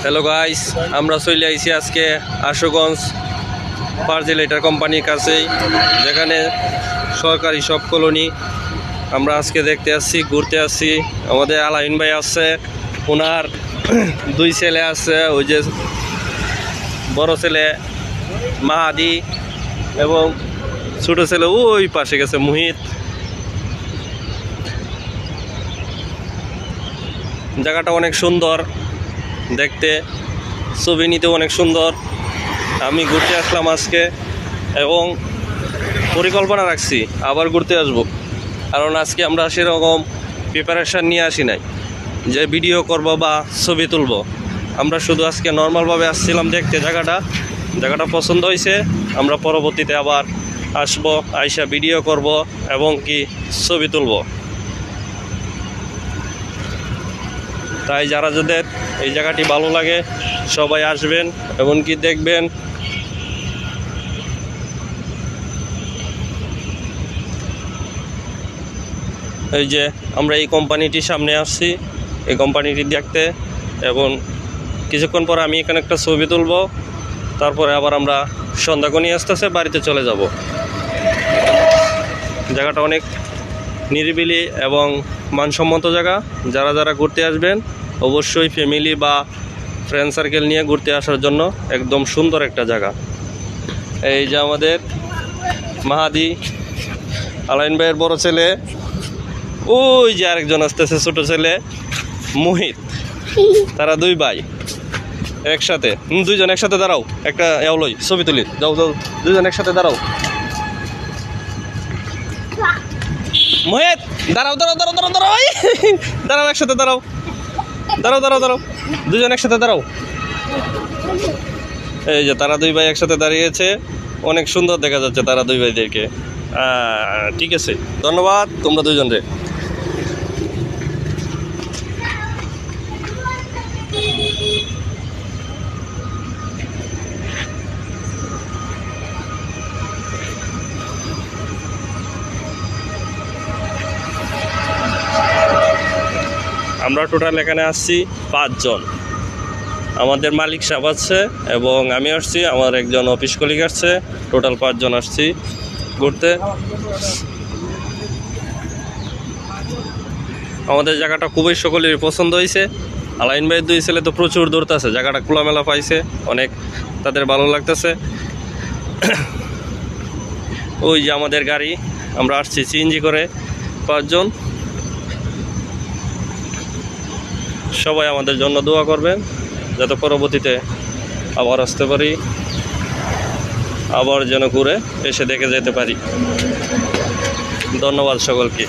Hello guys, আমরা চলে আইছি আজকে আশুগঞ্জ ফার্টিলাইজার কোম্পানির কাছেই, যেখানে সরকারি সব কলোনি আমরা আজকে দেখতে আসছি, ঘুরতে আসছি। আমাদের আলাইন ভাই আছে, ওনার দুই ছেলে আছে, ওই যে বড় ছেলে মাহাদি এবং ছোট ছেলে ওই পাশে গেছে মুহিত। জায়গাটা অনেক সুন্দর দেখতে, ছবি নিতে অনেক সুন্দর। আমি ঘুরতে আসলাম আজকে এবং পরিকল্পনা রাখছি আবার ঘুরতে আসব, কারণ আজকে আমরা সেরকম প্রিপারেশান নিয়ে আসি নাই যে ভিডিও করব বা ছবি তুলব। আমরা শুধু আজকে নর্মালভাবে আসছিলাম দেখতে। জায়গাটা পছন্দ হয়েছে, আমরা পরবর্তীতে আবার আসব, আইসা ভিডিও করব এবং কি ছবি তুলব। তাই যাদের এই জায়গাটি ভালো লাগে সবাই আসবেন এবং কি দেখবেন। এই যে আমরা এই কোম্পানিটির সামনে আসছি, এই কোম্পানিটি দেখতে, এবং কিছুক্ষণ পর আমি এখানে একটা ছবি তুলব, তারপরে আবার আমরা সন্ধ্যাকনি আসতেছে বাড়িতে চলে যাব। জায়গাটা অনেক নিরিবিলি এবং মানসম্মত জায়গা। যারা ঘুরতে আসবেন অবশ্যই ফ্যামিলি বা ফ্রেন্ড সার্কেল নিয়ে ঘুরতে আসার জন্য একদম সুন্দর একটা জায়গা। এই যে আমাদের মাহাদি, আলাইন ভাইয়ের বড় ছেলে, ওই যে আরেকজন আসতেছে ছোট ছেলে মোহিত। তারা দুই ভাই একসাথে, দুইজন একসাথে দাঁড়াও, একটা এওলই ছবি তুলি, যাও দুইজন একসাথে দাঁড়াও। মোহিত দাঁড়াও দাঁড়াও একসাথে দাঁড়াও দুজন একসাথে দাঁড়াও। এই যে তারা দুই ভাই একসাথে দাঁড়িয়েছে, অনেক সুন্দর দেখা যাচ্ছে তারা দুই ভাইদেরকে। ঠিক আছে, ধন্যবাদ তোমরা দুইজন রে। আমরা টোটাল এখানে আসছি 5 জন। আমাদের মালিক সাহেব আছে এবং আমি আসছি, আমার একজন অফিস কলিগ আসছে। টোটাল 5 জন আসছি ঘুরতে। আমাদের জায়গাটা খুবই সকলেরই পছন্দ হয়েছে। আলাইন ভাইয়ের দুই ছেলে তো প্রচুর দৌড়তেছে, জায়গাটা খোলামেলা পাইছে, অনেক তাদের ভালো লাগতেছে। ওই যে আমাদের গাড়ি, আমরা আসছি সিএনজি করে 5 জন। সবাই আমাদের জন্য দোয়া করবেন যাতে পরবর্তীতে আবার আসতে পারি, আবার যেন ঘুরে এসে দেখে যেতে পারি। ধন্যবাদ সকলকে।